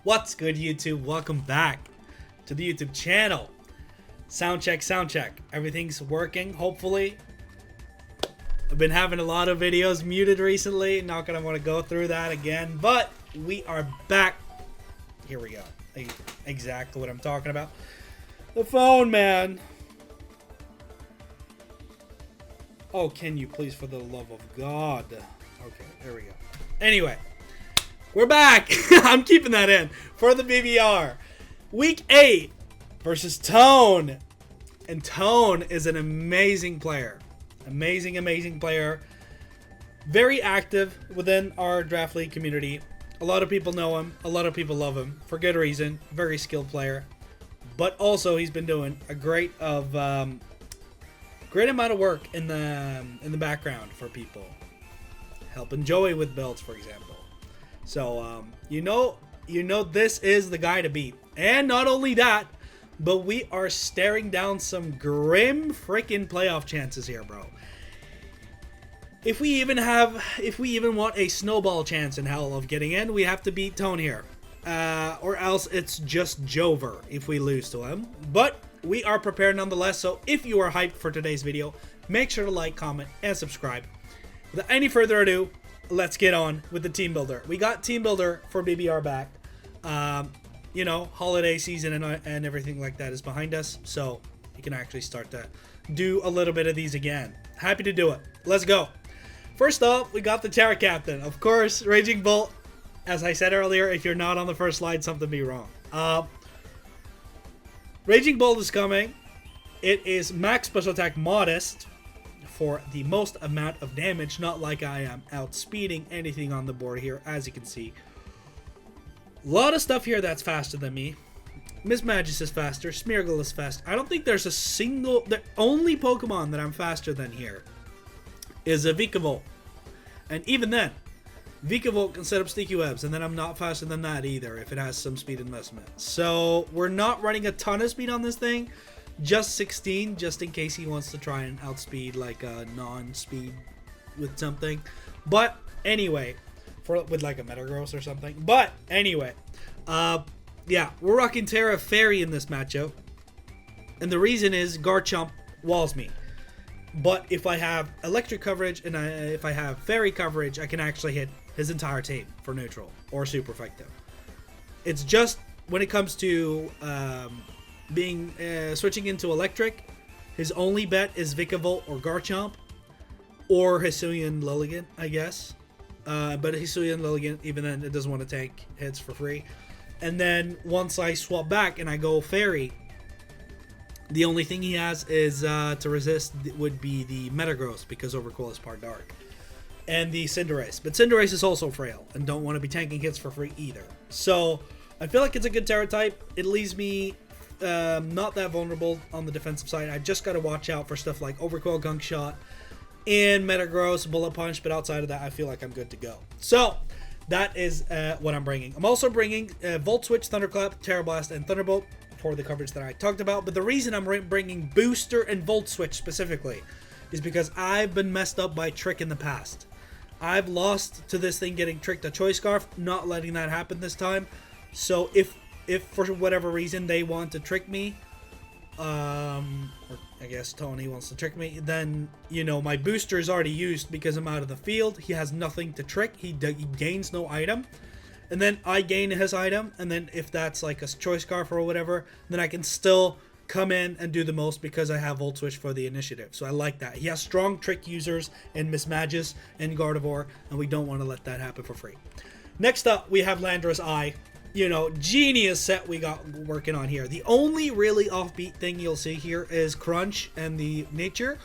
What's good, YouTube? Welcome back to the YouTube channel. Sound check, sound check. Everything's working, hopefully. I've been having a lot of videos muted recently. Not gonna want to go through that again, but we are back. Here we go. Exactly what I'm talking about. The phone, man. Oh, can you please, for the love of God. Okay, there we go. Anyway, we're back. I'm keeping that in for the BBR. Week 8 versus Tone. And Tone is an amazing player. Amazing player. Very active within our Draft League community. A lot of people know him. A lot of people love him for good reason. Very skilled player. But also he's been doing a great amount of work in the background for people. Helping Joey with builds, for example. So you know this is the guy to beat. And not only that, but we are staring down some grim freaking playoff chances here, bro. If we even want a snowball chance in hell of getting in, we have to beat Tone here. Or else it's just Jover if we lose to him. But we are prepared nonetheless, so if you are hyped for today's video, make sure to like, comment, and subscribe. Without any further ado, let's get on with the Team Builder. We got Team Builder for BBR back. You know, holiday season and everything like that is behind us, so you can actually start to do a little bit of these again. Happy to do it. Let's go. First off, we got the Terra Captain. Of course, Raging Bolt. As I said earlier, if you're not on the first slide, something be wrong. Raging Bolt is coming. It is max special attack modest for the most amount of damage, not like I am outspeeding anything on the board here, as you can see. A lot of stuff here that's faster than me. Miss Magus is faster. Smeargle is fast. I don't think there's a single... The only Pokemon that I'm faster than here is a Vikavolt. And even then, Vikavolt can set up sticky webs, and then I'm not faster than that either if it has some speed investment. So we're not running a ton of speed on this thing. Just 16, just in case he wants to try and outspeed like a non-speed with something. But anyway... with like a Metagross or something. But anyway, yeah, we're rocking Terra Fairy in this matchup. And the reason is Garchomp walls me. But if I have electric coverage and if I have fairy coverage, I can actually hit his entire team for neutral or super effective. It's just when it comes to switching into electric, his only bet is Vikavolt or Garchomp or Hisuian Lilligant, I guess. But Hisuian Lilligant, even then, it doesn't want to take hits for free. And then once I swap back and I go Fairy, the only thing he has is to resist would be the Metagross, because Overcoil is part Dark. And the Cinderace. But Cinderace is also frail and don't want to be tanking hits for free either. So I feel like it's a good Terra type. It leaves me not that vulnerable on the defensive side. I just got to watch out for stuff like Overcoil, Gunk Shot, and Metagross, Bullet Punch, but outside of that, I feel like I'm good to go. So, that is what I'm bringing. I'm also bringing Volt Switch, Thunderclap, Terra Blast, and Thunderbolt for the coverage that I talked about. But the reason I'm bringing Booster and Volt Switch specifically is because I've been messed up by Trick in the past. I've lost to this thing getting tricked a Choice Scarf, not letting that happen this time. So, if for whatever reason they want to trick me, or I guess Tony wants to trick me, then, you know, my booster is already used because I'm out of the field. He has nothing to trick. He gains no item. And then I gain his item. And then if that's like a Choice Scarf or whatever, then I can still come in and do the most because I have Volt Switch for the initiative. So I like that. He has strong trick users in Miss Magus and Gardevoir, and we don't want to let that happen for free. Next up, we have Landorus Eye. You know, genius set we got working on here. The only really offbeat thing you'll see here is Crunch and the Nature.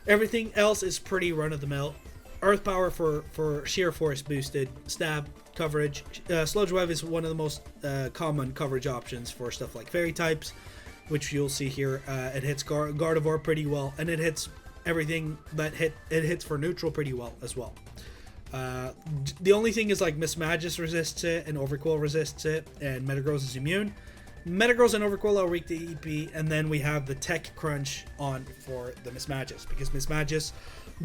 Everything else is pretty run-of-the-mill. Earth Power for sheer force boosted. Stab coverage. Sludge Web is one of the most common coverage options for stuff like Fairy types, which you'll see here. It hits Gardevoir pretty well, and it hits everything that it hits for neutral pretty well as well. The only thing is like Miss Magus resists it and Overcoil resists it, and Metagross is immune. Metagross and Overqwil are weak to EP, and then we have the Tech Crunch on for the Mismagius, because Mismagius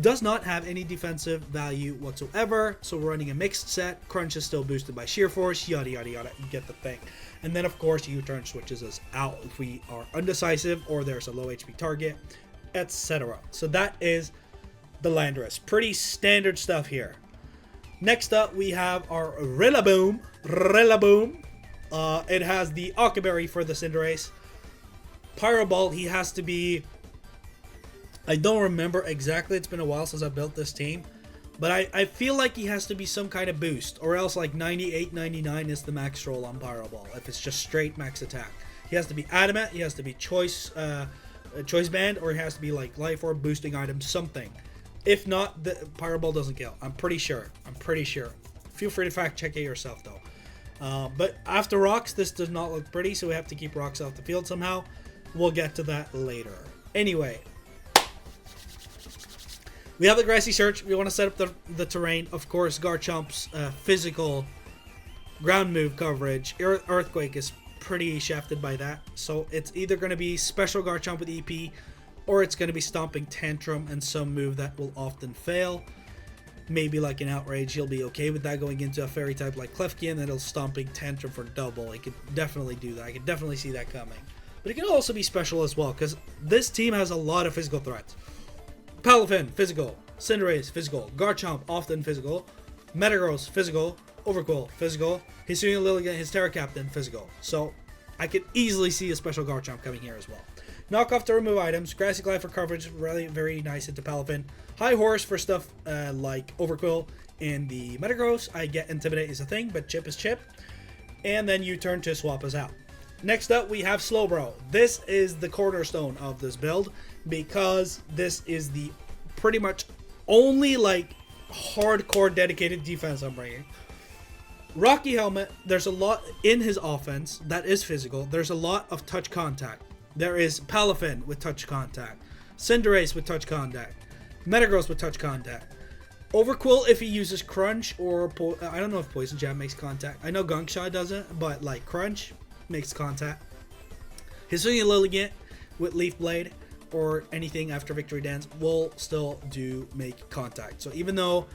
does not have any defensive value whatsoever, so we're running a mixed set. Crunch is still boosted by Sheer Force, yada yada yada, you get the thing. And then of course U-turn switches us out if we are undecisive or there's a low HP target, etc. So that is the Landorus. Pretty standard stuff here. Next up we have our Rillaboom. It has the Occaberry for the Cinderace. Pyroball, he has to be... I don't remember exactly, it's been a while since I built this team. But I feel like he has to be some kind of boost, or else like 98, 99 is the max roll on Pyroball, if it's just straight max attack. He has to be Adamant, he has to be Choice Band, or he has to be like Life Orb, boosting item, something. If not, the Pyroball doesn't kill. I'm pretty sure. Feel free to fact check it yourself though. But after rocks, this does not look pretty, so we have to keep rocks off the field somehow. We'll get to that later. Anyway, we have the Grassy Search. We want to set up the terrain. Of course, Garchomp's physical ground move coverage. Earthquake is pretty shafted by that. So it's either going to be Special Garchomp with EP, or it's going to be Stomping Tantrum and some move that will often fail. Maybe like an Outrage, he'll be okay with that going into a fairy type like Klefki, and then he'll Stomping Tantrum for double. He could definitely do that. I could definitely see that coming. But it can also be special as well, because this team has a lot of physical threats. Palafin, physical. Cinderace, physical. Garchomp, often physical. Metagross, physical. Overqwil, physical. Hisuian Lilligant, his Terra Captain, physical. So I could easily see a special Garchomp coming here as well. Knockoff to remove items. Grassy Glide for coverage, really very nice into Palafin. High Horse for stuff like Overqwil and the Metagross. I get Intimidate is a thing, but Chip is Chip. And then U-turn to swap us out. Next up, we have Slowbro. This is the cornerstone of this build, because this is the pretty much only like hardcore dedicated defense I'm bringing. Rocky Helmet, there's a lot in his offense that is physical. There's a lot of touch contact. There is Palafin with touch contact, Cinderace with touch contact, Metagross with touch contact. Overqwil if he uses Crunch or I don't know if Poison Jab makes contact. I know Gunk Shot doesn't, but like Crunch makes contact. Hisuian Lilligant with Leaf Blade or anything after Victory Dance will still do make contact. So even though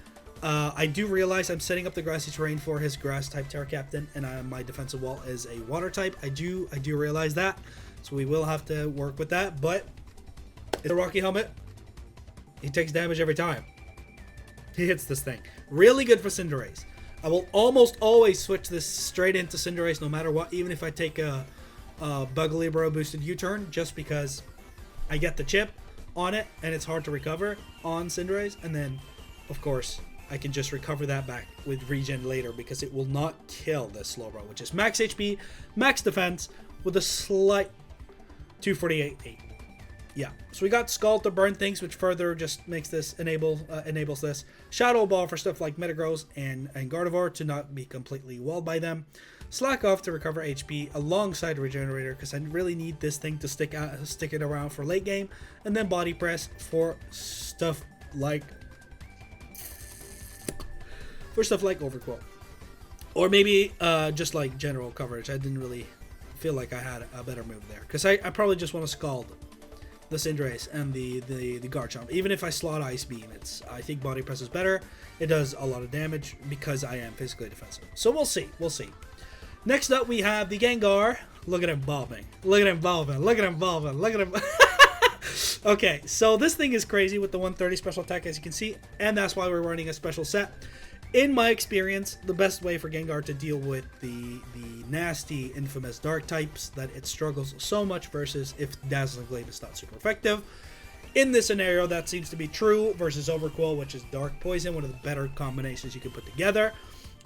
I do realize I'm setting up the grassy terrain for his grass type Terra Captain, and my defensive wall is a water type, I do realize that. So we will have to work with that, but it's a Rocky Helmet. He takes damage every time he hits this thing. Really good for Cinderace. I will almost always switch this straight into Cinderace no matter what, even if I take a Bugalibro boosted U-turn, just because I get the chip on it and it's hard to recover on Cinderace, and then of course I can just recover that back with regen later, because it will not kill this Slowbro, which is max HP, max defense with a slight 248-8. Yeah, so we got Scald to burn things, which further just makes this enables this. Shadow Ball for stuff like Metagross and Gardevoir to not be completely walled by them. Slack Off to recover HP alongside Regenerator, because I really need this thing to stick it around for late game. And then Body Press for stuff like Overqwil, or maybe just like general coverage. I didn't really feel like I had a better move there, because I probably just want to Scald the Cinderace and the Garchomp. Even if I slot Ice Beam, I think Body Press is better. It does a lot of damage because I am physically defensive. So we'll see. Next up, we have the Gengar. Look at him bobbing. Okay, so this thing is crazy with the 130 special attack, as you can see, and that's why we're running a special set. In my experience, the best way for Gengar to deal with the nasty, infamous dark types that it struggles so much versus if Dazzling Gleam is not super effective. In this scenario, that seems to be true versus Overqwil, which is Dark Poison, one of the better combinations you can put together.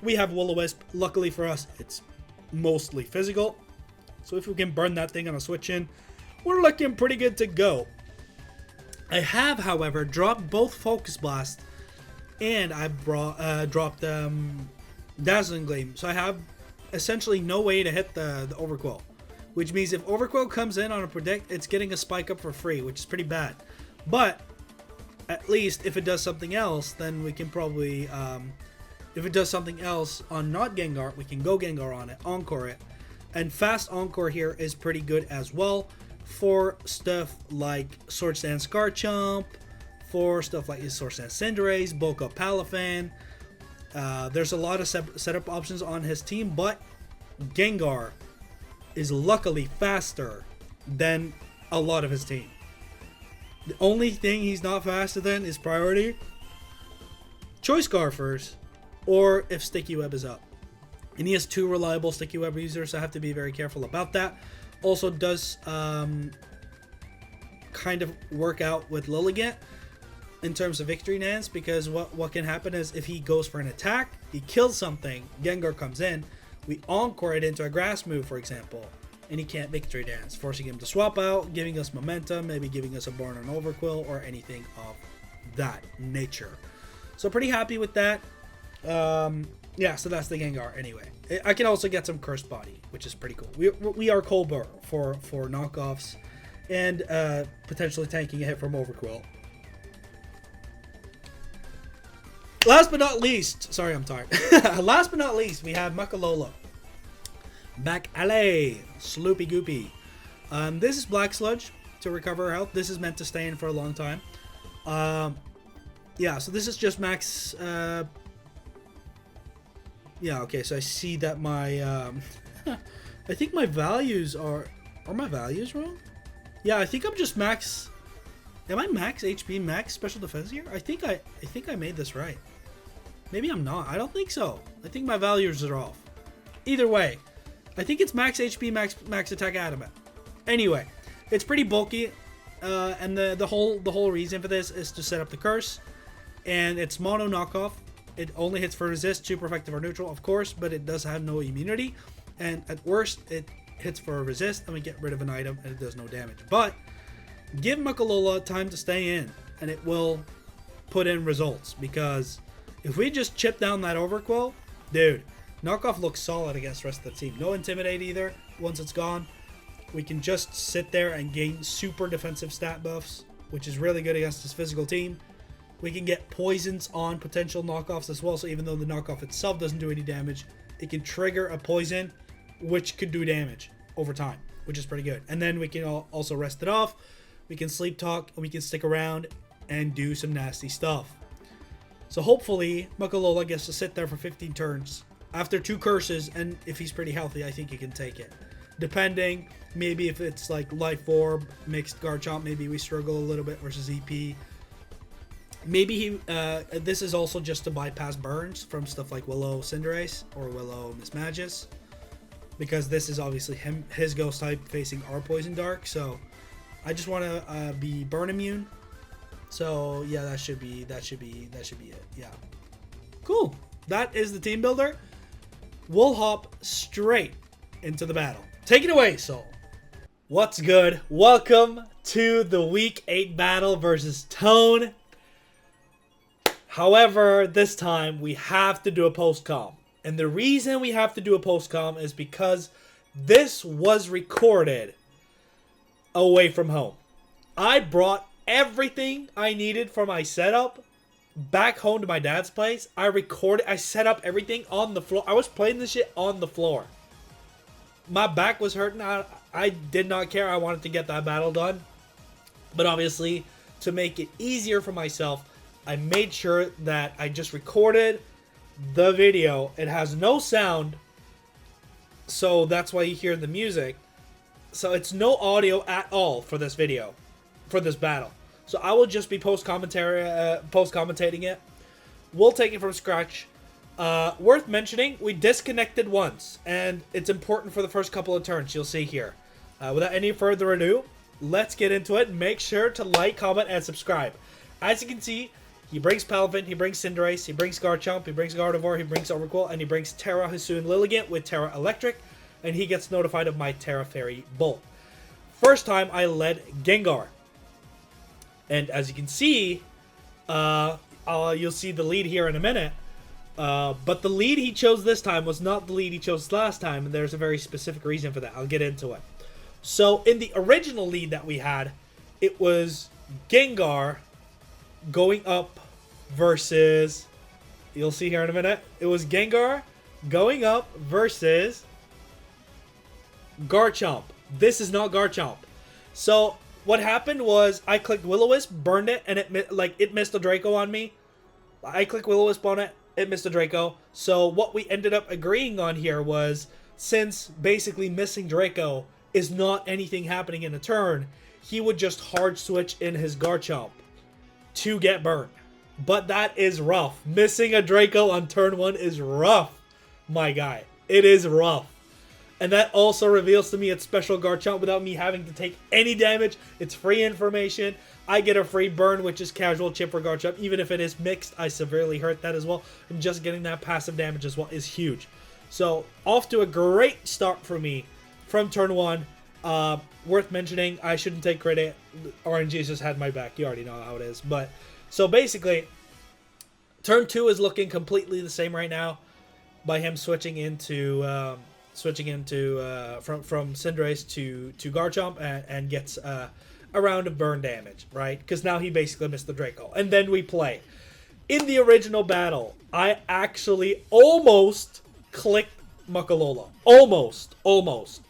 We have Will-O-Wisp. Luckily for us, it's mostly physical. So if we can burn that thing on a switch in, we're looking pretty good to go. I have, however, dropped both Focus Blast and I dropped Dazzling Gleam. So I have essentially no way to hit the Overqwil, which means if Overqwil comes in on a predict, it's getting a spike up for free, which is pretty bad. But at least if it does something else, then we can probably, if it does something else on not Gengar, we can go Gengar on it, Encore it, And Fast Encore here is pretty good as well for stuff like Sword Stance Garchomp, for stuff like Sword Stance Cinderace, Bulk Up Palafin. There's a lot of setup options on his team, but Gengar is luckily faster than a lot of his team. The only thing he's not faster than is Priority, Choice Scarfers, or if Sticky Web is up. And he has 2 reliable Sticky Web users, so I have to be very careful about that. Also does kind of work out with Lilligant in terms of victory nans, because what can happen is if he goes for an attack, he kills something, Gengar comes in, we encore it into a grass move, for example, and he can't victory dance, forcing him to swap out, giving us momentum, maybe giving us a Born on Overquill or anything of that nature. So pretty happy with that. Yeah, so that's the Gengar anyway. I can also get some Cursed Body, which is pretty cool. We are Colbur for knockoffs and potentially tanking a hit from Overquill. Last but not least, sorry, I'm tired. Last but not least, we have Makalolo. Back alley, Sloopy Goopy. This is Black Sludge to recover health. This is meant to stay in for a long time. Yeah, so this is just max. Yeah, okay, so I see that my I think my values are my values wrong? Yeah, I think I'm just max. Am I max HP, max special defense here? I think I made this right. Maybe I'm not. I don't think so. I think my values are off. Either way, I think it's max HP, max attack adamant. Anyway, it's pretty bulky, and the whole reason for this is to set up the curse, and it's mono knockoff. It only hits for resist, super effective or neutral, of course, but it does have no immunity, and at worst, it hits for a resist, and we get rid of an item, and it does no damage. But give Makalola time to stay in, and it will put in results, because if we just chip down that Overquill, dude, knockoff looks solid against the rest of the team. No Intimidate either. Once it's gone, we can just sit there and gain super defensive stat buffs, which is really good against this physical team. We can get poisons on potential knockoffs as well, so even though the knockoff itself doesn't do any damage, it can trigger a poison, which could do damage over time, which is pretty good. And then we can also rest it off. We can sleep talk, and we can stick around and do some nasty stuff. So hopefully, Makalola gets to sit there for 15 turns after 2 curses, and if he's pretty healthy, I think he can take it. Depending, maybe if it's like Life Orb, mixed Garchomp, maybe we struggle a little bit versus EP. Maybe he, this is also just to bypass burns from stuff like Willow Cinderace or Willow Mismagius, because this is obviously his ghost type facing our Poison Dark, so I just want to be burn immune. So yeah, that should be it. Yeah, cool. That is the team builder. We'll hop straight into the battle. Take it away, Soul. What's good? Welcome to the Week 8 battle versus Tone. However, this time we have to do a post-com. And the reason we have to do a post-com is because this was recorded away from home. I brought everything I needed for my setup back home to my dad's place. I set up everything on the floor. I was playing this shit on the floor. My back was hurting. I did not care. I wanted to get that battle done. But obviously, to make it easier for myself, I made sure that I just recorded the video. It has no sound, so that's why you hear the music. So it's no audio at all for this video, for this battle. So I will just be post-commentating it. We'll take it from scratch. Worth mentioning, we disconnected once, and it's important for the first couple of turns, you'll see here. Without any further ado, let's get into it. Make sure to like, comment, and subscribe. As you can see, he brings Palafin, he brings Cinderace, he brings Garchomp, he brings Gardevoir, he brings Overquill, and he brings Terra Hisuian Lilligant with Terra Electric, and he gets notified of my Terra Fairy Bolt. First time I led Gengar. And as you can see, you'll see the lead here in a minute. But the lead he chose this time was not the lead he chose last time, and there's a very specific reason for that. I'll get into it. So in the original lead that we had, it was Gengar going up versus, you'll see here in a minute, it was Gengar going up versus Garchomp. This is not Garchomp. So what happened was I clicked Will-O-Wisp, burned it, and it missed a Draco on me. I clicked Will-O-Wisp on it, it missed a Draco. So what we ended up agreeing on here was, since basically missing Draco is not anything happening in a turn, he would just hard switch in his Garchomp to get burned. But that is rough. Missing a Draco on turn 1 is rough, my guy. It is rough. And that also reveals to me it's special Garchomp without me having to take any damage. It's free information. I get a free burn, which is casual chip for Garchomp. Even if it is mixed, I severely hurt that as well. And just getting that passive damage as well is huge. So, off to a great start for me from turn 1. Worth mentioning, I shouldn't take credit. RNG just had my back. You already know how it is. But, so basically, turn 2 is looking completely the same right now by him switching into from Cinderace to Garchomp and gets a round of burn damage, right? Because now he basically missed the Draco. And then we play. In the original battle, I actually almost clicked Muckalola. Almost.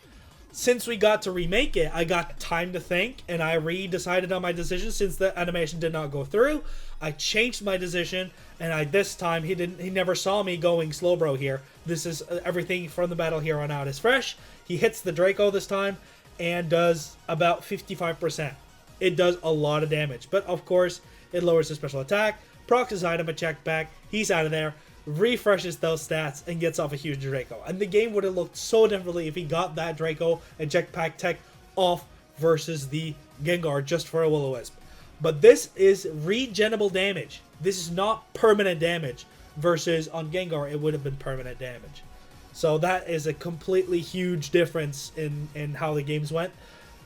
Since we got to remake it, I got time to think, and I re-decided on my decision. Since the animation did not go through, I changed my decision, and this time he never saw me going Slowbro here. This is everything from the battle here on out is fresh. He hits the Draco this time and does about 55%. It does a lot of damage, but of course it lowers his special attack, procs his item a check back, he's out of there, refreshes those stats, and gets off a huge Draco. And the game would have looked so differently if he got that Draco and Jetpack Tech off versus the Gengar just for a Will-O-Wisp. But this is regenerable damage. This is not permanent damage. Versus on Gengar, it would have been permanent damage. So that is a completely huge difference in how the games went.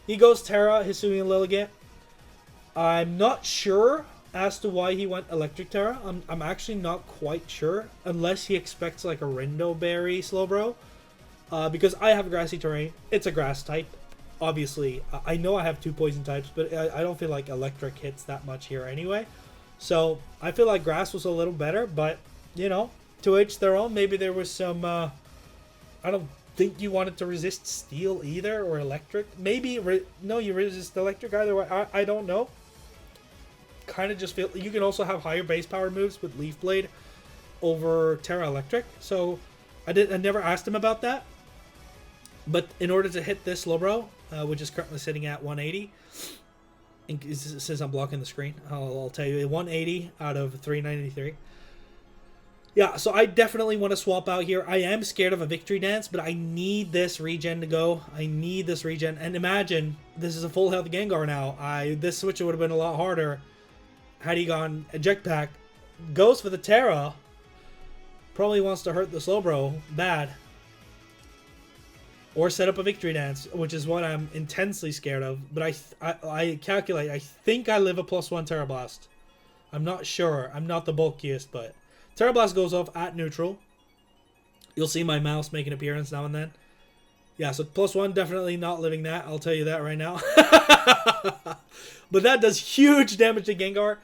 He goes Terra, Hisuian Lilligant. I'm not sure as to why he went Electric Terra. I'm actually not quite sure. Unless he expects like a Rindo Berry Slowbro. Because I have grassy terrain. It's a grass type. Obviously, I know I have 2 poison types, but I don't feel like electric hits that much here anyway. So I feel like grass was a little better, but you know, to each their own. Maybe there was some, I don't think you wanted to resist steel either, or electric. Maybe, no, you resist electric either way. I don't know. Kind of just feel, you can also have higher base power moves with Leaf Blade over Terra Electric. So, I never asked him about that. But in order to hit this Slowbro, which is currently sitting at 180, it says I'm blocking the screen. I'll tell you, 180 out of 393. Yeah, so I definitely want to swap out here. I am scared of a Victory Dance, but I need this regen to go. I need this regen. And imagine, this is a full health Gengar now. This switch would have been a lot harder had he gone Eject Pack. Goes for the Terra. Probably wants to hurt the Slowbro bad. Or set up a Victory Dance, which is what I'm intensely scared of. But I calculate, I think I live a +1 Terra Blast. I'm not sure. I'm not the bulkiest, but Terra Blast goes off at neutral. You'll see my mouse make an appearance now and then. Yeah, so +1, definitely not living that. I'll tell you that right now. But that does huge damage to Gengar.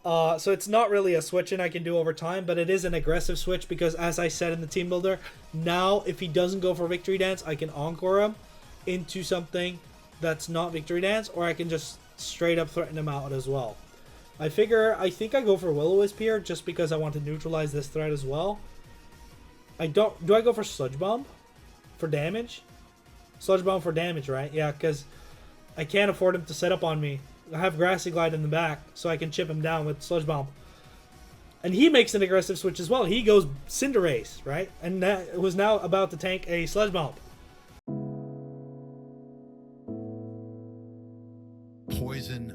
So it's not really a switch-in I can do over time, but it is an aggressive switch because, as I said in the Team Builder, now if he doesn't go for Victory Dance, I can Encore him into something that's not Victory Dance, or I can just straight up threaten him out as well. I think I go for Will-O-Wisp here just because I want to neutralize this threat as well. Do I go for Sludge Bomb for damage? Sludge Bomb for damage, right? Yeah, because I can't afford him to set up on me. I have Grassy Glide in the back, so I can chip him down with Sludge Bomb. And he makes an aggressive switch as well. He goes Cinderace, right? And that was now about to tank a Sludge Bomb. Poison,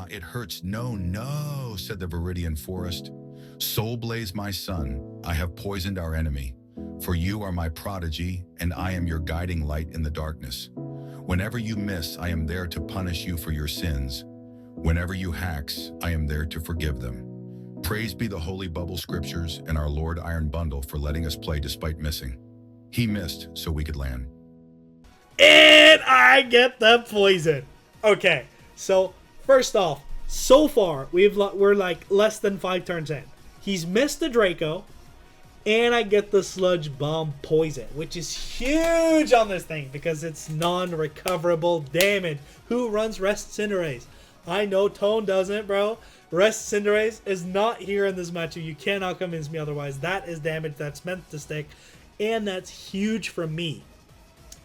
it hurts. No, said the Viridian Forest. Soul Blaze, my son, I have poisoned our enemy. For you are my prodigy, and I am your guiding light in the darkness. Whenever you miss, I am there to punish you for your sins. Whenever you hacks, I am there to forgive them. Praise be the Holy Bubble Scriptures and our Lord Iron Bundle for letting us play despite missing. He missed so we could land. And I get the poison. Okay, so first off, so far we're like less than 5 turns in. He's missed the Draco, And I get the Sludge Bomb Poison, which is huge on this thing because it's non-recoverable damage. Who runs Rest Cinderace? I know Tone doesn't, bro. Rest Cinderace is not here in this matchup. You cannot convince me otherwise. That is damage that's meant to stick, and that's huge for me.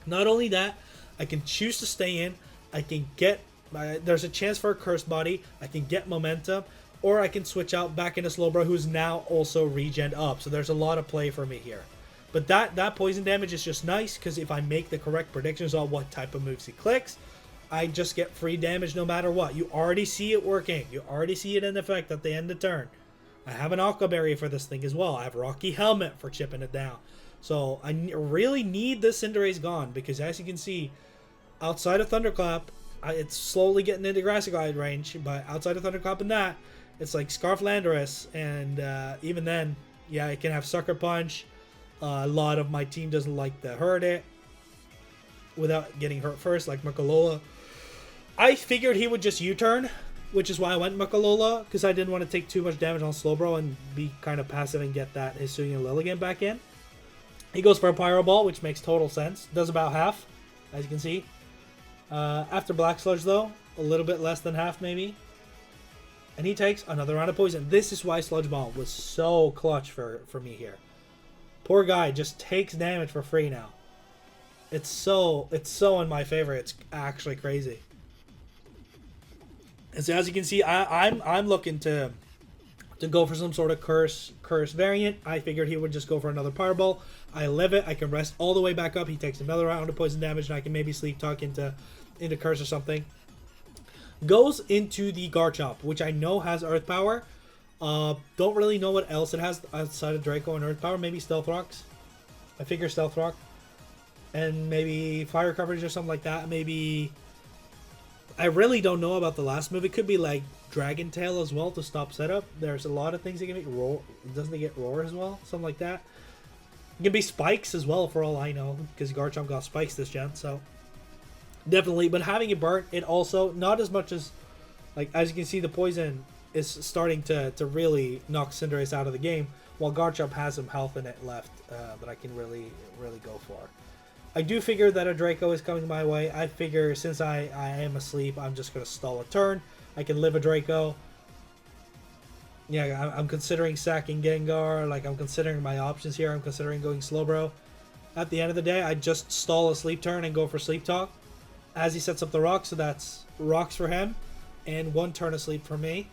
Not only that, I can choose to stay in. I can get... there's a chance for a Cursed Body. I can get momentum. Or I can switch out back into Slowbro, who's now also regen up. So there's a lot of play for me here. But that poison damage is just nice, because if I make the correct predictions on what type of moves he clicks, I just get free damage no matter what. You already see it working. You already see it in effect at the end of turn. I have an Aqua Berry for this thing as well. I have Rocky Helmet for chipping it down. So I really need this Cinderace gone, because as you can see, outside of Thunderclap, it's slowly getting into Grassy Glide range, but outside of Thunderclap and that, it's like Scarf Landorus, and even then, yeah, it can have Sucker Punch. A lot of my team doesn't like to hurt it without getting hurt first, like Mukalola. I figured he would just U-turn, which is why I went Mukalola, because I didn't want to take too much damage on Slowbro and be kind of passive and get that Hisuian Lilligant back in. He goes for a Pyro Ball, which makes total sense. Does about half, as you can see. After Black Sludge, though, a little bit less than half, maybe. And he takes another round of poison. This is why Sludge Bomb was so clutch for me here. Poor guy just takes damage for free now. It's so in my favor. It's actually crazy. And so as you can see, I'm looking to go for some sort of curse variant. I figured he would just go for another Fireball. I live it. I can rest all the way back up. He takes another round of poison damage, and I can maybe Sleep Talk into curse or something. Goes into the Garchomp, which I know has Earth Power. Don't really know what else it has outside of Draco and Earth Power. Maybe Stealth Rocks. I figure Stealth Rock. And maybe Fire Coverage or something like that. Maybe... I really don't know about the last move. It could be like Dragon Tail as well to stop setup. There's a lot of things that can make Roar. Doesn't it get Roar as well? Something like that. It can be Spikes as well for all I know. Because Garchomp got Spikes this gen, so... Definitely, but having it burnt, it also, not as much as, like, as you can see, the poison is starting to really knock Cinderace out of the game, while Garchomp has some health in it left that I can really go for. I do figure that a Draco is coming my way. I figure since I am asleep, I'm just going to stall a turn. I can live a Draco. Yeah, I'm considering sacking Gengar. Like, I'm considering my options here. I'm considering going Slowbro. At the end of the day, I just stall a sleep turn and go for Sleep Talk. As he sets up the rocks, so that's rocks for him, and one turn of sleep for me,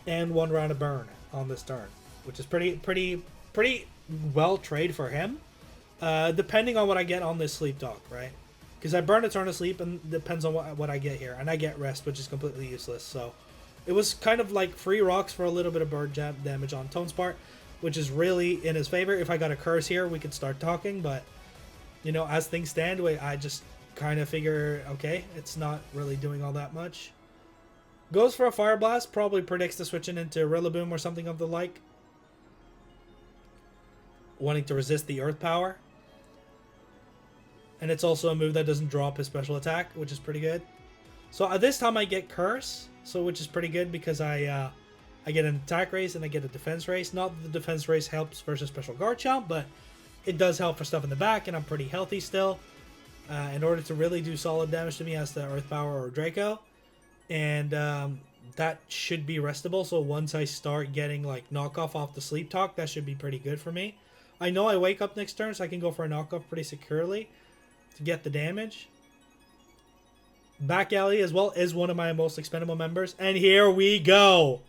and one round of burn on this turn, which is pretty well trade for him, depending on what I get on this Sleep Talk, right? Because I burn a turn of sleep, and depends on what I get here, and I get rest, which is completely useless. So it was kind of like free rocks for a little bit of bird jab damage on Tone's part, which is really in his favor. If I got a curse here, we could start talking, but you know, as things stand, I just kind of figure, okay, it's not really doing all that much. Goes for a Fire Blast, probably predicts to switching into Rillaboom or something of the like. Wanting to resist the Earth Power. And it's also a move that doesn't drop his special attack, which is pretty good. So this time I get Curse, so which is pretty good because I get an attack race and I get a defense race. Not that the defense race helps versus Special Garchomp, but it does help for stuff in the back, and I'm pretty healthy still. In order to really do solid damage to me as the Earth Power or Draco. And that should be restable. So once I start getting like knockoff off the Sleep Talk, that should be pretty good for me. I know I wake up next turn, so I can go for a knockoff pretty securely to get the damage. Back Alley as well is one of my most expendable members. And here we go.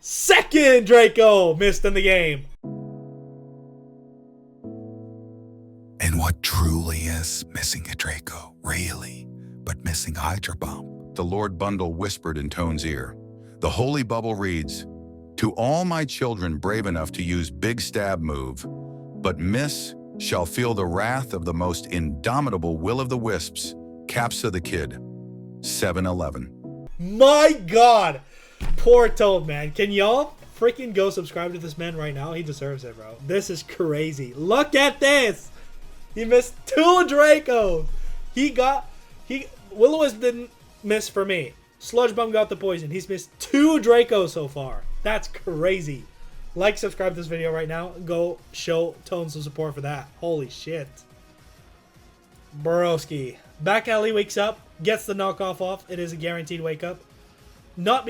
Second Draco missed in the game. And what truly is missing a Draco, really, but missing Hydro Bomb? The Lord Bundle whispered in Tone's ear. The holy bubble reads, "To all my children brave enough to use Big Stab move, but miss shall feel the wrath of the most indomitable will-o'-the-wisps, Capsa the Kid." 7-11. My God! Poor Toad, man. Can y'all freaking go subscribe to this man right now? He deserves it, bro. This is crazy. Look at this! He missed 2 Dracos. Will-O-Wisp didn't miss for me. Sludge Bomb got the poison. He's missed 2 Dracos so far. That's crazy. Like, subscribe to this video right now. Go show Tone some support for that. Holy shit. Broski. Back alley wakes up, gets the knockoff off. It is a guaranteed wake up. Not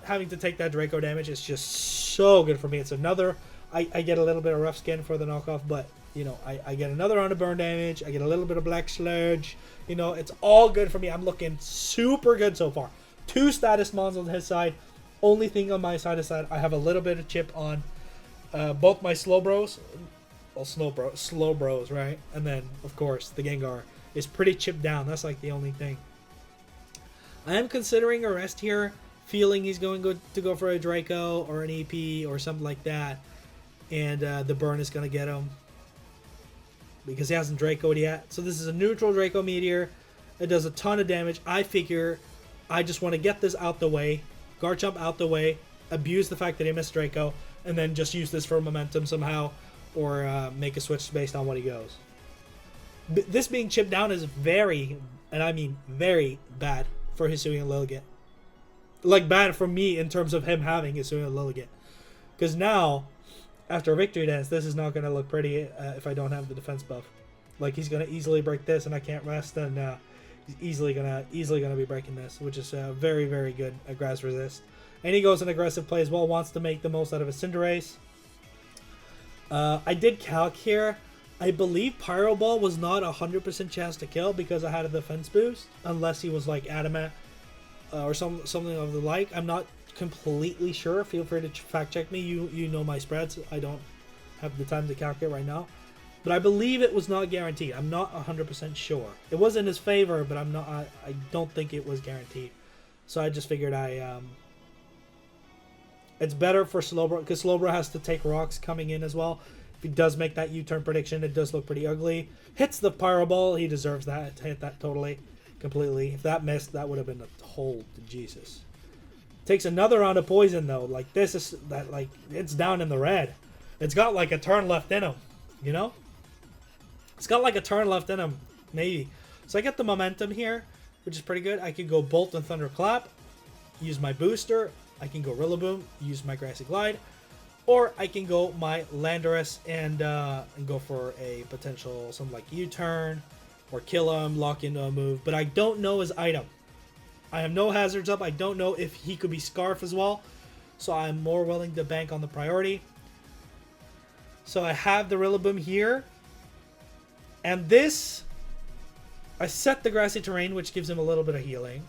having to take that Draco damage is just so good for me. It's another. I get a little bit of rough skin for the knockoff, but you know, I get another round of burn damage. I get a little bit of black sludge. You know, it's all good for me. I'm looking super good so far. 2 status mons on his side. Only thing on my side is that I have a little bit of chip on both my slow bros. Well, slow bros, right? And then, of course, the Gengar is pretty chipped down. That's like the only thing. I am considering a rest here, feeling he's going to go for a Draco or an EP or something like that. And the burn is going to get him, because he hasn't Draco'd yet. So this is a neutral Draco Meteor. It does a ton of damage. I figure I just want to get this out the way, Garchomp out the way, abuse the fact that he missed Draco, and then just use this for momentum somehow, or make a switch based on what he goes. This being chipped down is very, and I mean very, bad for Hisuian Lilligant. Like, bad for me in terms of him having Hisuian Lilligant. Because now, after a Victory Dance, this is not going to look pretty if I don't have the defense buff. Like, he's going to easily break this, and I can't rest, and he's easily gonna be breaking this, which is very, very good at grass resist. And he goes an aggressive play as well, wants to make the most out of a Cinderace. I did calc here. I believe Pyro Ball was not 100% chance to kill because I had a defense boost, unless he was like Adamant or something of the like. I'm not completely sure. Feel free to fact check me. You know my spreads. I don't have the time to calculate right now, but I believe it was not guaranteed. I'm not 100% sure. It was in his favor, but I don't think it was guaranteed. So I just figured it's better for Slowbro, because Slowbro has to take rocks coming in as well. If he does make that U-turn prediction, it does look pretty ugly. Hits the Pyro Ball. He deserves that. To hit that totally, completely. If that missed, that would have been a hole to Jesus. Takes another round of poison though. Like, this is that, like, it's down in the red. It's got like a turn left in him, you know? It's got like a turn left in him, maybe. So I get the momentum here, which is pretty good. I can go Bolt and Thunderclap, use my booster. I can go Rillaboom, use my Grassy Glide, or I can go my Landorus and go for a potential something like U-turn or kill him, lock into a move. But I don't know his item. I have no hazards up. I don't know if he could be Scarf as well. So I'm more willing to bank on the priority. So I have the Rillaboom here. And this, I set the Grassy Terrain, which gives him a little bit of healing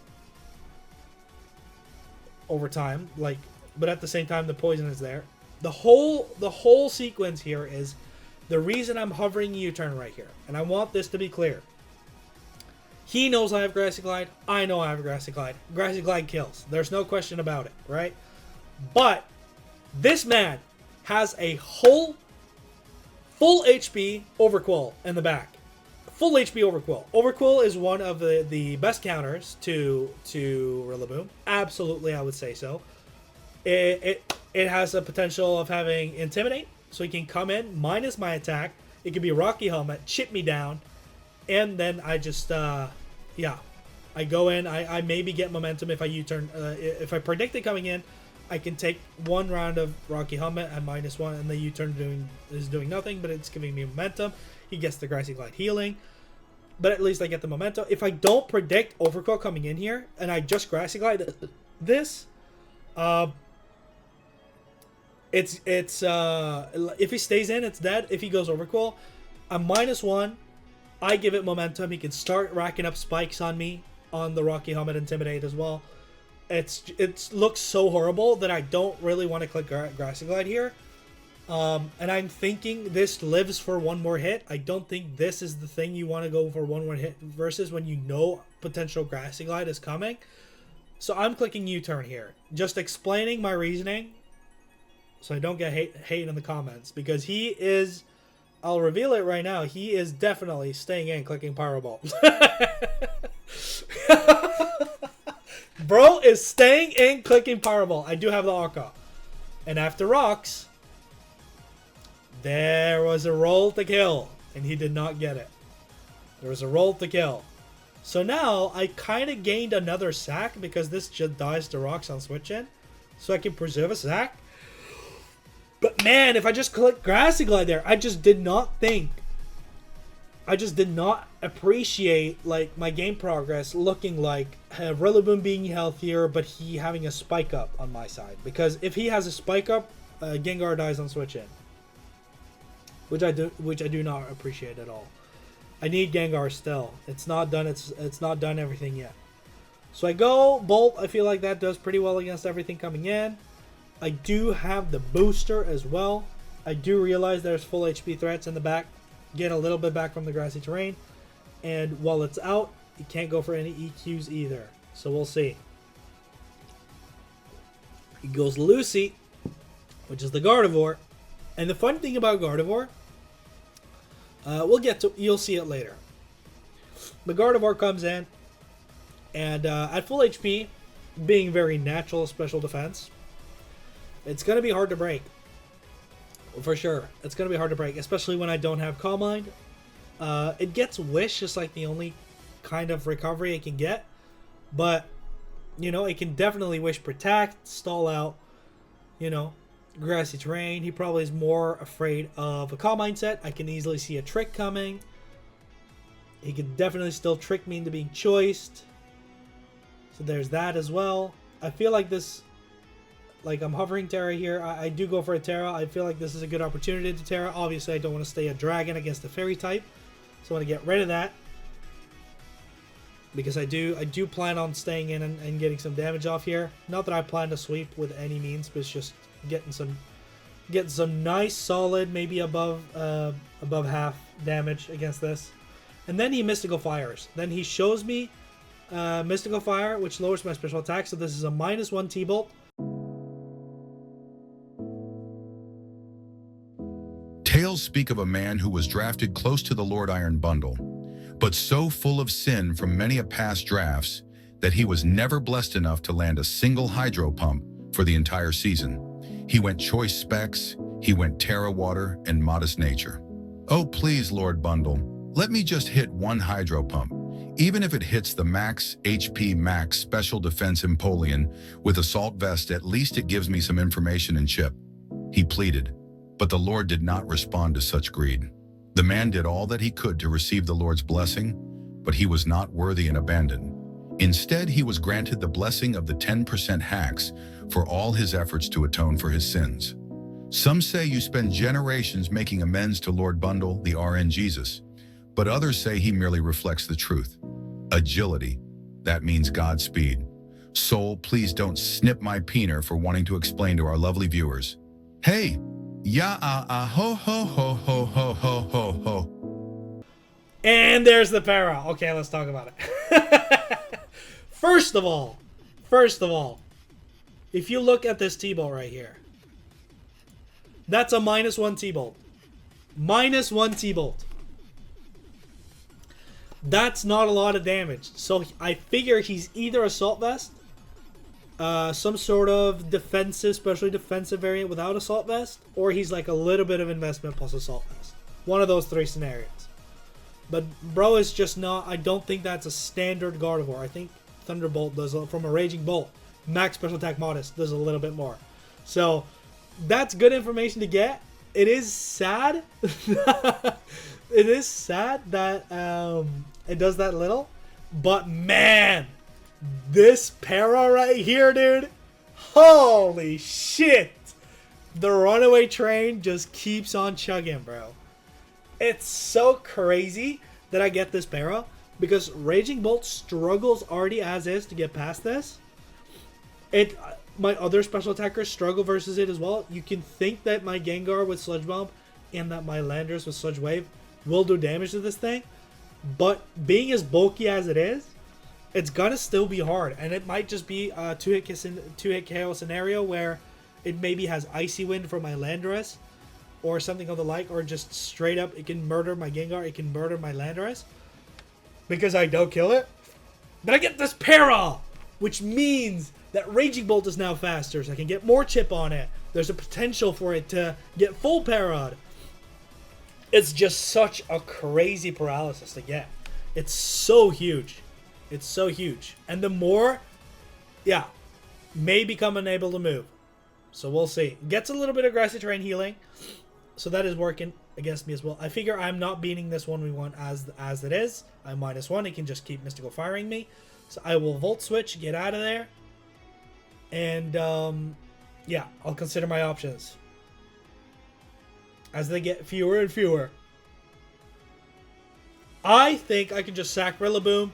over time. Like, but at the same time, the poison is there. The whole sequence here is the reason I'm hovering U-turn right here. And I want this to be clear. He knows I have Grassy Glide. I know I have Grassy Glide. Grassy Glide kills. There's no question about it, right? But this man has a full HP Overquill in the back. Full HP Overquill. Overquill is one of the best counters to Rillaboom. Absolutely, I would say so. It has the potential of having Intimidate, so he can come in, minus my attack. It could be Rocky Helmet, chip me down, and then I just, I go in. I maybe get momentum if I U-turn. If I predict it coming in, I can take one round of Rocky Helmet at -1, and the U-turn is doing nothing, but it's giving me momentum. He gets the Grassy Glide healing, but at least I get the momentum. If I don't predict Overquill coming in here, and I just Grassy Glide this, if he stays in, it's dead. If he goes Overquill, I'm -1. I give it momentum. He can start racking up spikes on me on the Rocky Helmet Intimidate as well. It looks so horrible that I don't really want to click Grassy Glide here. And I'm thinking this lives for one more hit. I don't think this is the thing you want to go for one more hit versus when you know potential Grassy Glide is coming. So I'm clicking U-turn here. Just explaining my reasoning so I don't get hate in the comments. Because he is, I'll reveal it right now, he is definitely staying in clicking Pyro Ball. Bro is staying in clicking Pyro Ball. I do have the Akka. And after rocks, there was a roll to kill, and he did not get it. There was a roll to kill. So now I kind of gained another sack because this just dies to rocks on switch in. So I can preserve a sack. But man, if I just click Grassy Glide there, I just did not appreciate like my game progress looking like Rillaboom being healthier, but he having a spike up on my side. Because if he has a spike up, Gengar dies on switch in, which I do not appreciate at all. I need Gengar still. It's not done. It's not done everything yet. So I go Bolt. I feel like that does pretty well against everything coming in. I do have the booster as well. I do realize there's full HP threats in the back. Get a little bit back from the grassy terrain. And while it's out, you can't go for any EQs either. So we'll see. He goes Lucy, which is the Gardevoir. And the fun thing about Gardevoir, you'll see it later. The Gardevoir comes in, and at full HP, being very natural special defense, it's going to be hard to break. For sure. It's going to be hard to break, especially when I don't have Calm Mind. It gets Wish, just like the only kind of recovery it can get. But, you know, it can definitely Wish Protect, Stall Out, you know, Grassy Terrain. He probably is more afraid of a Calm Mind set. I can easily see a Trick coming. He can definitely still trick me into being choiced. So there's that as well. I feel like this... Like, I'm hovering Terra here. I do go for a Terra. I feel like this is a good opportunity to Terra. Obviously, I don't want to stay a Dragon against the Fairy type. So I want to get rid of that. Because I do plan on staying in and getting some damage off here. Not that I plan to sweep with any means, but it's just getting some nice, solid, maybe above half damage against this. And then he Mystical Fires. Then he shows me Mystical Fire, which lowers my special attack. So this is a -1 T-Bolt. Tales speak of a man who was drafted close to the Lord Iron bundle, but so full of sin from many a past drafts that he was never blessed enough to land a single Hydro Pump for the entire season. He went choice specs, he went Terra Water, and modest nature. Oh please, Lord Bundle, let me just hit one Hydro Pump. Even if it hits the max HP max special defense Empoleon with Assault Vest, at least it gives me some information and chip. He pleaded. But the Lord did not respond to such greed. The man did all that he could to receive the Lord's blessing, but he was not worthy and abandoned. Instead, he was granted the blessing of the 10% hacks for all his efforts to atone for his sins. Some say you spend generations making amends to Lord Bundle, the RN Jesus, but others say he merely reflects the truth. Agility, that means Godspeed. Soul, please don't snip my peener for wanting to explain to our lovely viewers. Hey! Ho ho ho ho ho ho ho ho. And there's the para. Okay, let's talk about it. First of all, if you look at this T-Bolt right here, that's a -1 T-Bolt. -1 T-Bolt. That's not a lot of damage. So I figure he's either Assault Vest, some sort of defensive, especially defensive variant without Assault Vest, or he's like a little bit of investment plus Assault Vest. One of those three scenarios. But bro is just not, I don't think that's a standard Gardevoir. I think Thunderbolt does, from a Raging Bolt, max special attack modest, does a little bit more. So that's good information to get. It is sad. It is sad that it does that little. But man, this para right here, dude. Holy shit. The runaway train just keeps on chugging, bro. It's so crazy that I get this para because Raging Bolt struggles already as is to get past this. My other special attackers struggle versus it as well. You can think that my Gengar with Sludge Bomb and that my Landorus with Sludge Wave will do damage to this thing. But being as bulky as it is, it's gonna still be hard, and it might just be a two-hit KO scenario where it maybe has Icy Wind for my Landorus, or something of the like, or just straight up it can murder my Gengar, it can murder my Landorus, because I don't kill it. But I get this para, which means that Raging Bolt is now faster, so I can get more chip on it. There's a potential for it to get full para'd. It's just such a crazy paralysis to get. It's so huge. It's so huge. And the more, may become unable to move. So we'll see. Gets a little bit of grassy terrain healing. So that is working against me as well. I figure I'm not beating this 1v1 as it is. I'm -1. It can just keep mystical firing me. So I will Volt Switch, get out of there. And, yeah, I'll consider my options. As they get fewer and fewer. I think I can just sack Rillaboom,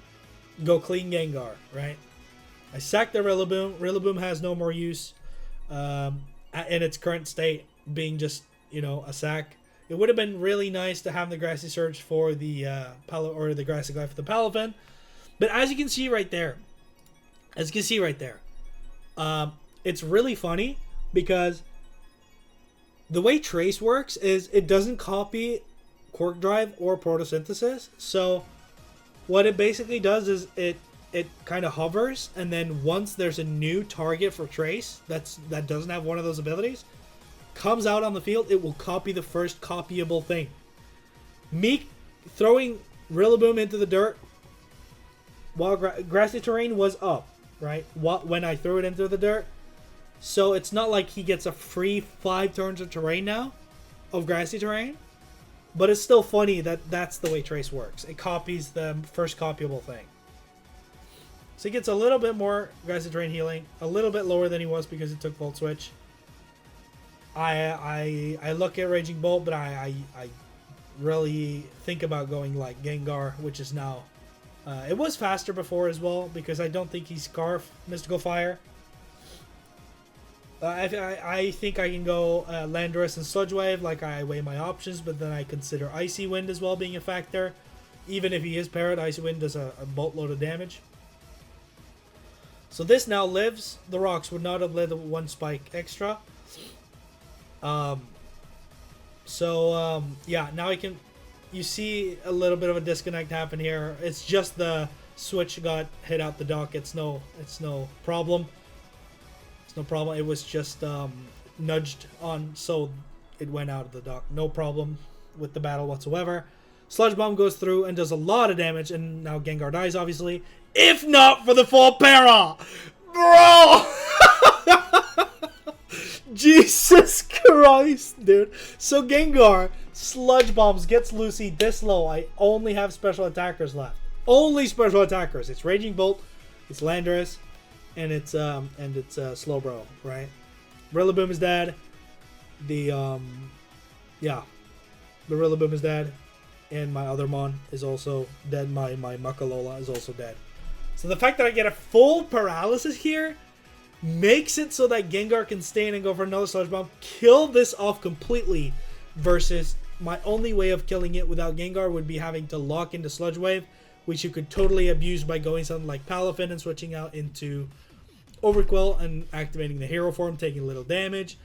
go clean Gengar, right? I sack the Rillaboom. Rillaboom has no more use in its current state, being just, you know, a sack. It would have been really nice to have the Grassy Surge for the the Grassy Glide for the Palafin. But as you can see right there, it's really funny because the way Trace works is it doesn't copy Quark Drive or Photosynthesis. So what it basically does is it kind of hovers, and then once there's a new target for Trace that doesn't have one of those abilities, comes out on the field, it will copy the first copyable thing. Me throwing Rillaboom into the dirt while Grassy Terrain was up, right? When I threw it into the dirt. So it's not like he gets a free 5 turns of terrain now, of Grassy Terrain. But it's still funny that that's the way Trace works. It copies the first copyable thing. So he gets a little bit more Grassy Terrain healing, a little bit lower than he was because he took Volt Switch. I look at Raging Bolt, but I really think about going like Gengar, which is now... it was faster before as well, because I don't think he's Scarf Mystical Fire. I think I can go Landorus and Sludge Wave, like I weigh my options, but then I consider Icy Wind as well being a factor. Even if he is parried, Icy Wind does a boatload of damage. So this now lives. The rocks would not have lived 1 spike extra. Yeah, now I can... You see a little bit of a disconnect happen here. It's just the switch got hit out the dock. It's no problem. It's no problem. It was just nudged on, so it went out of the dock. No problem with the battle whatsoever. Sludge Bomb goes through and does a lot of damage, and now Gengar dies, obviously. If not for the full para! Bro! Jesus Christ, dude. So Gengar Sludge Bombs, gets Lucy this low. I only have special attackers left. Only special attackers. It's Raging Bolt, it's Landorus, and it's Slowbro, right? Rillaboom is dead. The Rillaboom is dead. And my other Mon is also dead. My Muckalola is also dead. So the fact that I get a full paralysis here makes it so that Gengar can stay in and go for another Sludge Bomb, kill this off completely, versus my only way of killing it without Gengar would be having to lock into Sludge Wave, which you could totally abuse by going something like Palafin and switching out into Overquill and activating the hero form, taking a little damage.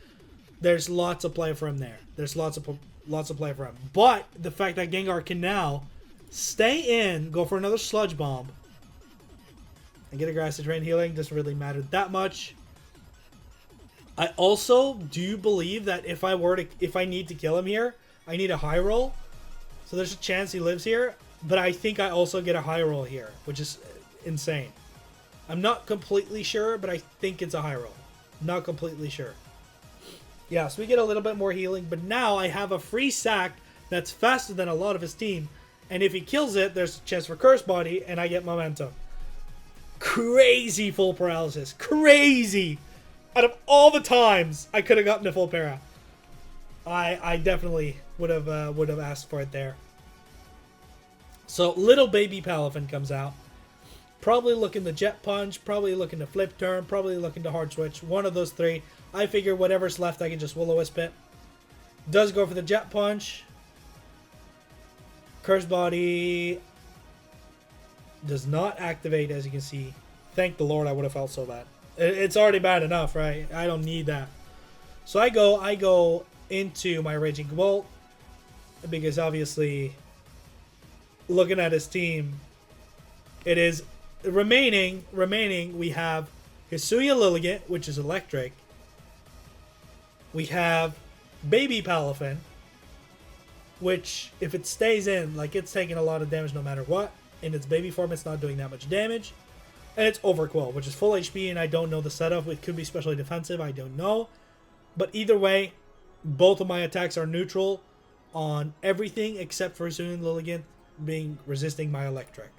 There's lots of play for him there. There's lots of play for him. But the fact that Gengar can now stay in, go for another Sludge Bomb, and get a Grassy Terrain healing doesn't really matter that much. I also do believe that if I need to kill him here, I need a high roll. So there's a chance he lives here, but I think I also get a high roll here, which is insane. I'm not completely sure, but I think it's a high roll. Not completely sure. Yeah, so we get a little bit more healing, but now I have a free sack that's faster than a lot of his team, and if he kills it, there's a chance for Curse Body, and I get momentum. Crazy full paralysis. Crazy! Out of all the times I could have gotten a full para, I definitely would have asked for it there. So little baby Palafin comes out, probably looking to Jet Punch, probably looking to Flip Turn, probably looking to Hard Switch. One of those three. I figure whatever's left, I can just Will-O-Wisp it. Does go for the Jet Punch. Curse Body does not activate, as you can see. Thank the Lord, I would have felt so bad. It's already bad enough, right? I don't need that. So I go into my Raging Bolt, because obviously, looking at his team, it is remaining. We have Hisuian Lilligant, which is electric. We have Baby Palafin, which, if it stays in, like, it's taking a lot of damage no matter what. In its baby form, it's not doing that much damage. And it's Overquill, which is full HP, and I don't know the setup. It could be specially defensive. I don't know. But either way, both of my attacks are neutral on everything except for Hisuian Lilligant resisting my electric.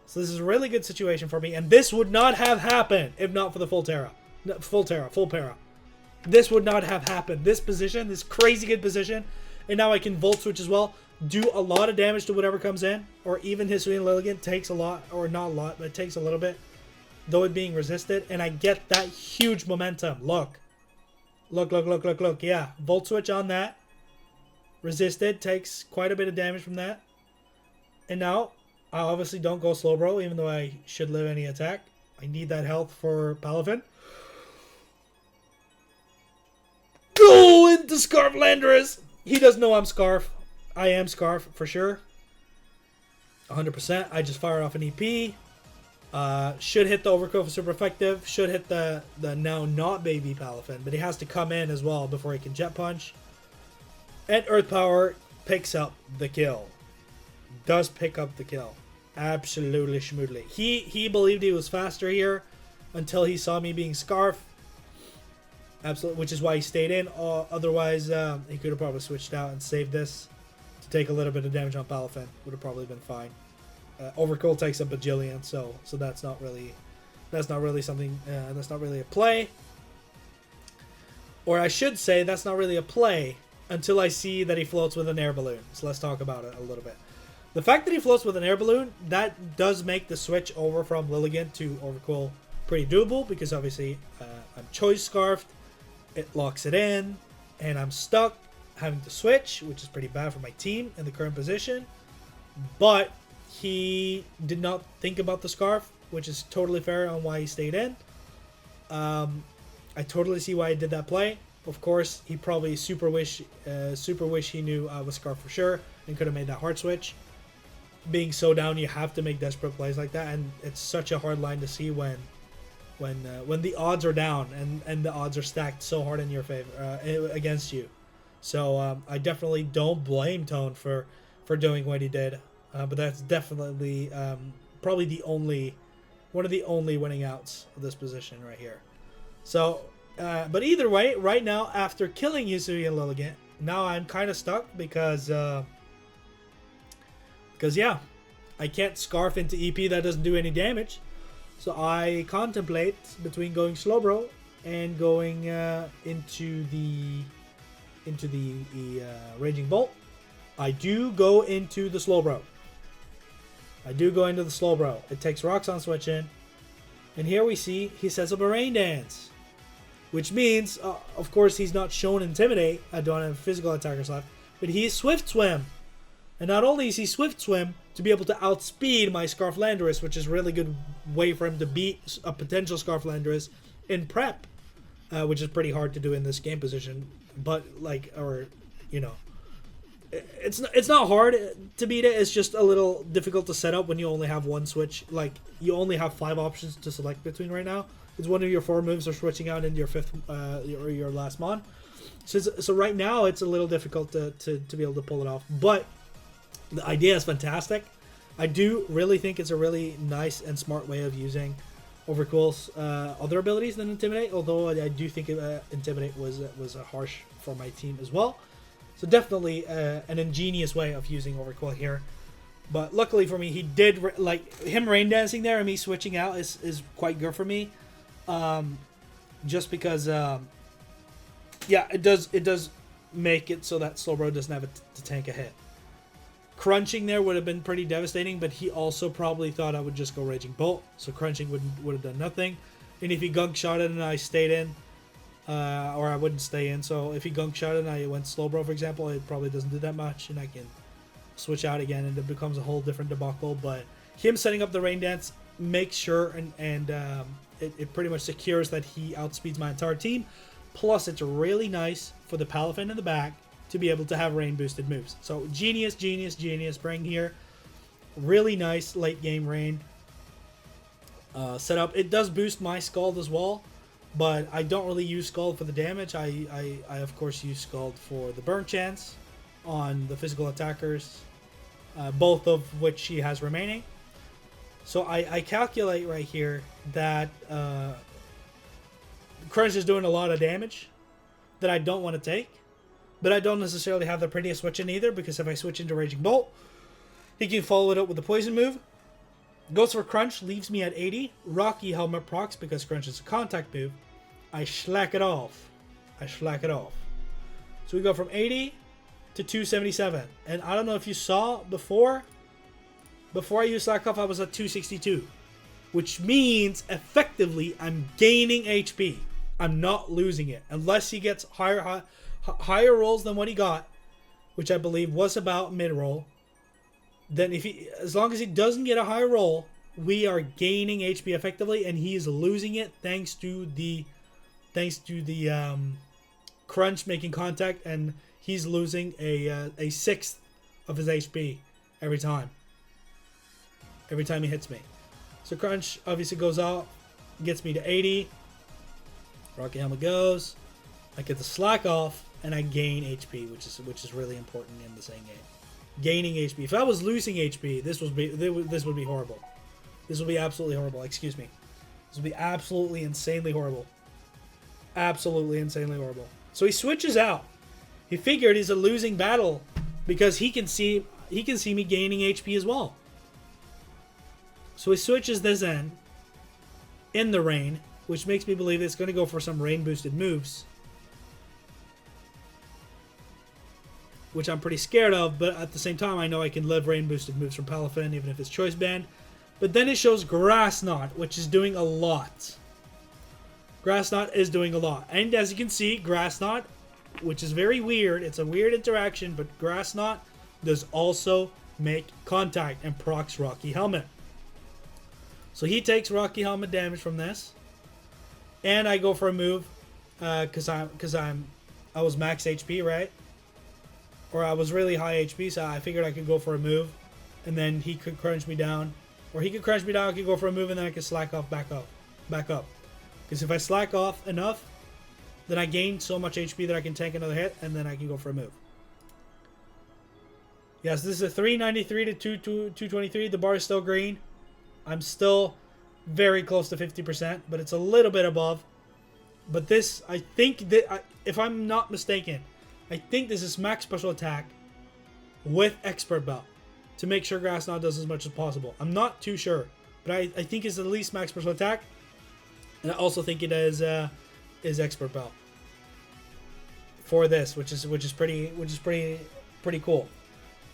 So this is a really good situation for me, and this would not have happened if not for the full para. This would not have happened. This position, this crazy good position, and now I can Volt Switch as well, do a lot of damage to whatever comes in, or even Hisuian Lilligant takes a lot, or not a lot, but it takes a little bit, though it being resisted, and I get that huge momentum. Look. Yeah, Volt Switch on that. Resisted, takes quite a bit of damage from that. And now, I obviously don't go slow, bro, even though I should live any attack. I need that health for Palafin. Go into Scarf Landorus! He doesn't know I'm Scarf. I am Scarf, for sure. 100%. I just fired off an EP. Should hit the Overkill for super effective. Should hit the now not baby Palafin, but he has to come in as well before he can Jet Punch. And Earth Power picks up the kill. Does pick up the kill. Absolutely schmoodly. He believed he was faster here until he saw me being Scarf. Absolutely, which is why he stayed in. Otherwise, he could have probably switched out and saved this to take a little bit of damage on Palafin. Would have probably been fine. Overkill takes a bajillion, so that's not really something. That's not really a play. Or I should say that's not really a play until I see that he floats with an air balloon. So let's talk about it a little bit. The fact that he floats with an air balloon, that does make the switch over from Lilligant to Overkill pretty doable, because obviously I'm Choice Scarfed, it locks it in, and I'm stuck having to switch, which is pretty bad for my team in the current position. But he did not think about the Scarf, which is totally fair on why he stayed in. I totally see why he did that play. Of course, he probably super wish he knew I was Scarf for sure and could have made that hard switch. Being so down, you have to make desperate plays like that, and it's such a hard line to see when the odds are down and the odds are stacked so hard in your favor against you. So I definitely don't blame Tone for doing what he did, but that's definitely probably one of the only winning outs of this position right here. So, but either way, right now after killing Hisuian Lilligant, now I'm kind of stuck because yeah, I can't Scarf into EP that doesn't do any damage. So I contemplate between going Slowbro and going into the Raging Bolt. I do go into the Slowbro. It takes rocks on switch in. And here we see he sets up a Rain Dance. Which means, of course, he's not shown Intimidate. I don't have physical attackers left. But he is Swift Swim. And not only is he Swift Swim to be able to outspeed my Scarf Landorus, which is a really good way for him to beat a potential Scarf Landorus in prep, which is pretty hard to do in this game position. But it's not hard to beat it. It's just a little difficult to set up when you only have one switch. Like, you only have 5 options to select between right now. It's one of your 4 moves are switching out into your 5th or your last mon. So right now it's a little difficult to be able to pull it off. But the idea is fantastic. I do really think it's a really nice and smart way of using Overkill's other abilities than Intimidate, although I do think Intimidate was harsh for my team as well. So definitely an ingenious way of using Overkill here. But luckily for me, he did, him rain dancing there and me switching out is quite good for me. Just because, yeah, it does make it so that Slowbro doesn't have to tank a hit. Crunching there would have been pretty devastating, but he also probably thought I would just go Raging Bolt, so crunching would have done nothing. And if he gunk shot it and I stayed in, or I wouldn't stay in, so if he gunk shot it and I went Slowbro, for example, it probably doesn't do that much, and I can switch out again, and it becomes a whole different debacle. But him setting up the Rain Dance makes sure and it pretty much secures that he outspeeds my entire team. Plus, it's really nice for the Palafin in the back to be able to have rain boosted moves. So genius bring here. Really nice late game rain setup. It does boost my Scald as well, but I don't really use Scald for the damage. I of course use Scald for the burn chance on the physical attackers, both of which he has remaining. So I calculate right here that Crunch is doing a lot of damage. that I don't want to take. But I don't necessarily have the prettiest switch in either, because if I switch into Raging Bolt, he can follow it up with the Poison move. Goes for Crunch, leaves me at 80. Rocky Helmet procs because Crunch is a contact move. I slack it off. So we go from 80 to 277. And I don't know if you saw before I used slack off, I was at 262. Which means, effectively, I'm gaining HP. I'm not losing it. Unless he gets higher rolls than what he got, which I believe was about mid-roll. Then as long as he doesn't get a high roll, we are gaining HP effectively, and he is losing it thanks to the Crunch making contact, and he's losing a sixth of his HP every time he hits me. So Crunch obviously goes out, gets me to 80. Rocky Helmet goes. I get the slack off, and I gain HP, which is really important in the same game. Gaining HP. If I was losing HP, this would be horrible. This would be absolutely horrible. Excuse me. This would be absolutely insanely horrible. Absolutely insanely horrible. So he switches out. He figured he's a losing battle because he can see me gaining HP as well. So he switches this in the rain, which makes me believe it's going to go for some rain boosted moves, which I'm pretty scared of, but at the same time, I know I can live rain boosted moves from Palafin, even if it's choice banned. But then it shows Grass Knot, which is doing a lot. Grass Knot is doing a lot. And as you can see, Grass Knot, which is very weird, it's a weird interaction, but Grass Knot does also make contact and procs Rocky Helmet. So he takes Rocky Helmet damage from this. And I go for a move, because I was max HP, right? Or I was really high HP, so I figured I could go for a move, and then he could crunch me down. Or he could crunch me down, I could go for a move, and then I could slack off back up. Because if I slack off enough, then I gain so much HP that I can tank another hit, and then I can go for a move. Yes, this is a 393 to 223. The bar is still green. I'm still very close to 50%, but it's a little bit above. But this, I think that, if I'm not mistaken, I think this is max special attack with expert belt to make sure Grass Knot does as much as possible. I'm not too sure, but I think it's at least max special attack, and I also think it is expert belt for this, which is pretty cool.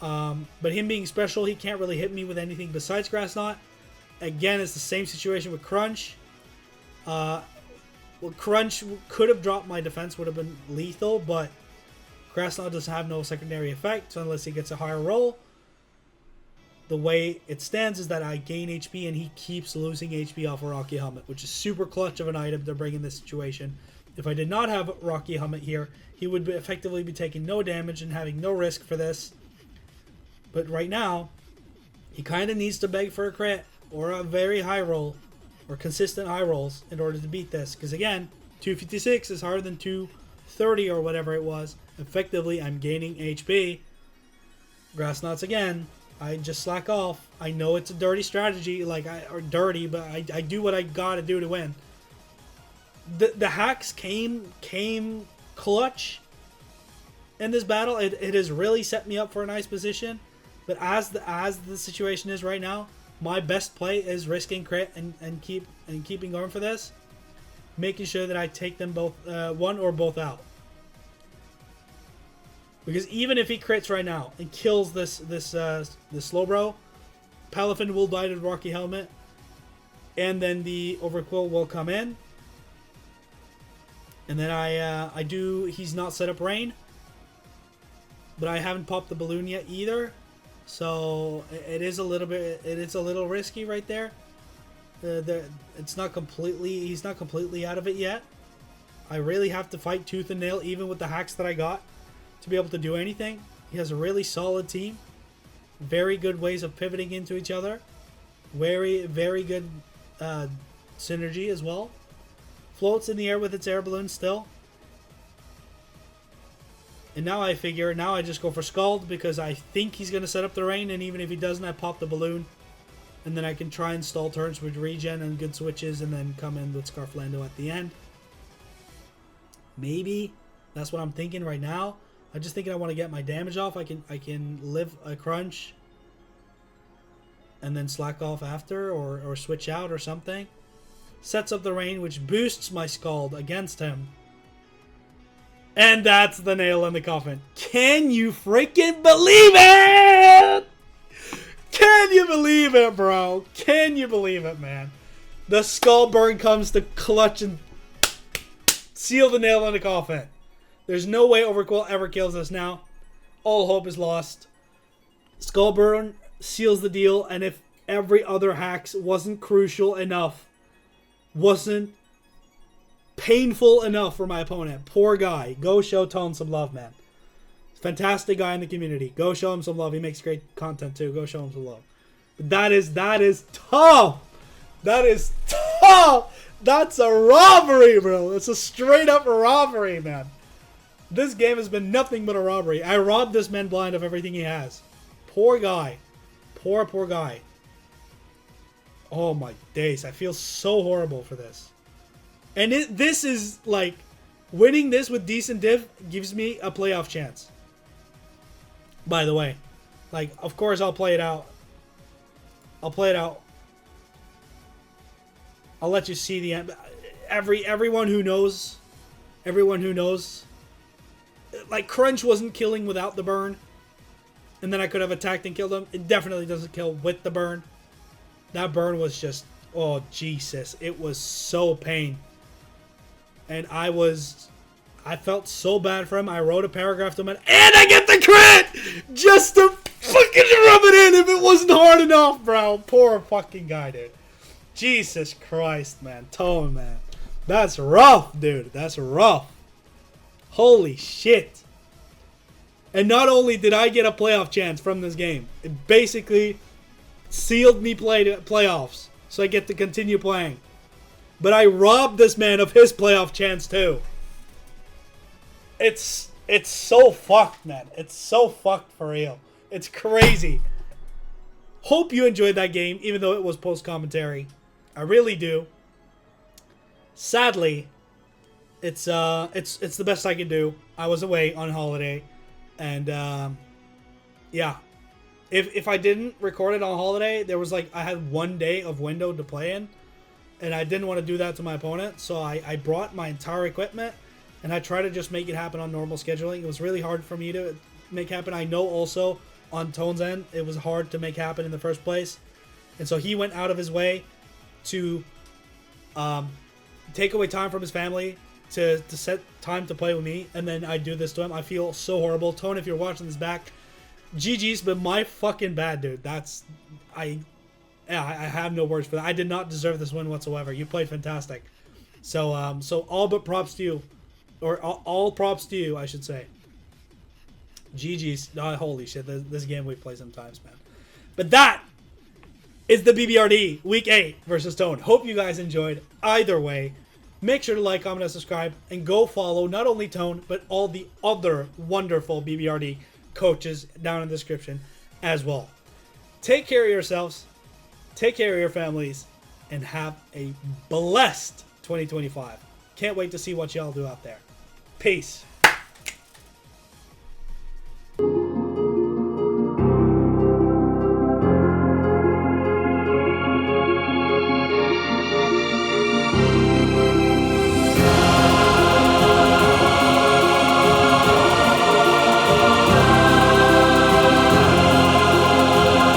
But him being special, he can't really hit me with anything besides Grass Knot. Again, it's the same situation with Crunch. Well, Crunch could have dropped my defense, would have been lethal, but Grass Knot does have no secondary effect, so unless he gets a higher roll, the way it stands is that I gain HP and he keeps losing HP off of Rocky Helmet, which is super clutch of an item to bring in this situation. If I did not have Rocky Helmet here, he would effectively be taking no damage and having no risk for this. But right now, he kind of needs to beg for a crit or a very high roll or consistent high rolls in order to beat this. Because again, 256 is harder than 230 or whatever it was. Effectively, I'm gaining HP. Grass Knots again. I just slack off. I know it's a dirty strategy, but I do what I gotta do to win. The hacks came clutch in this battle. It has really set me up for a nice position. But as the situation is right now, my best play is risking crit and keeping going for this, making sure that I take them both, one or both out. Because even if he crits right now and kills this slow bro, Palafin will die to Rocky Helmet, and then the Overquill will come in, and then he's not set up rain, but I haven't popped the balloon yet either, so it's a little risky right there. He's not completely out of it yet. I really have to fight tooth and nail even with the hacks that I got to be able to do anything. He has a really solid team, very good ways of pivoting into each other, very good synergy as well. Floats in the air with its air balloon still. And now I just go for Scald because I think he's going to set up the rain, and even if he doesn't, I pop the balloon. And then I can try and stall turns with regen and good switches and then come in with Scarflando at the end. Maybe That's what I'm thinking right now. I'm just thinking I want to get my damage off. I can live a crunch and then slack off after, or switch out or something. Sets up the rain, which boosts my scald against him. And that's the nail in the coffin. Can you freaking believe it? Can you believe it, bro? Can you believe it, man? The skull burn comes to clutch and seal the nail in the coffin. There's no way Overquill ever kills us now. All hope is lost. Skullburn seals the deal, and if every other hacks wasn't crucial enough, wasn't painful enough for my opponent, poor guy, go show Tone some love, man. Fantastic guy in the community. Go show him some love. He makes great content too. Go show him some love. But that is tough. That is tough. That's a robbery, bro. It's a straight up robbery, man. This game has been nothing but a robbery. I robbed this man blind of everything he has. Poor guy. Poor guy. Oh my days. I feel so horrible for this. And this is like, winning this with decent div gives me a playoff chance. By the way. Like, of course I'll play it out. I'll play it out. I'll let you see the end. Everyone who knows. Like, Crunch wasn't killing without the burn. And then I could have attacked and killed him. It definitely doesn't kill with the burn. That burn was just... Oh, Jesus. It was so pain. And I felt so bad for him. I wrote a paragraph to him. And I get the crit! Just to fucking rub it in if it wasn't hard enough, bro. Poor fucking guy, dude. Jesus Christ, man. Tone, man. That's rough, dude. That's rough. Holy shit. And not only did I get a playoff chance from this game, it basically sealed me playoffs. So I get to continue playing. But I robbed this man of his playoff chance too. It's so fucked, man. It's so fucked for real. It's crazy. Hope you enjoyed that game, even though it was post-commentary. I really do. Sadly, it's the best I can do. I was away on holiday, and yeah. If I didn't record it on holiday, there was like, I had 1 day of window to play in, and I didn't want to do that to my opponent, so I brought my entire equipment, and I tried to just make it happen on normal scheduling. It was really hard for me to make happen. I know also on Tone's end, it was hard to make happen in the first place, and so he went out of his way to take away time from his family to set time to play with me, and then I do this to him. I feel so horrible. Tone, if you're watching this back, GG's, but my fucking bad, dude. I have no words for that. I did not deserve this win whatsoever. You played fantastic. So all but props to you, or all props to you, I should say. GG's. Oh, holy shit, this game we play sometimes, man. But that is the BBR-D Week 8 versus Tone. Hope you guys enjoyed. Either way, make sure to like, comment, and subscribe, and go follow not only Tone, but all the other wonderful BBR-D coaches down in the description as well. Take care of yourselves, take care of your families, and have a blessed 2025. Can't wait to see what y'all do out there. Peace.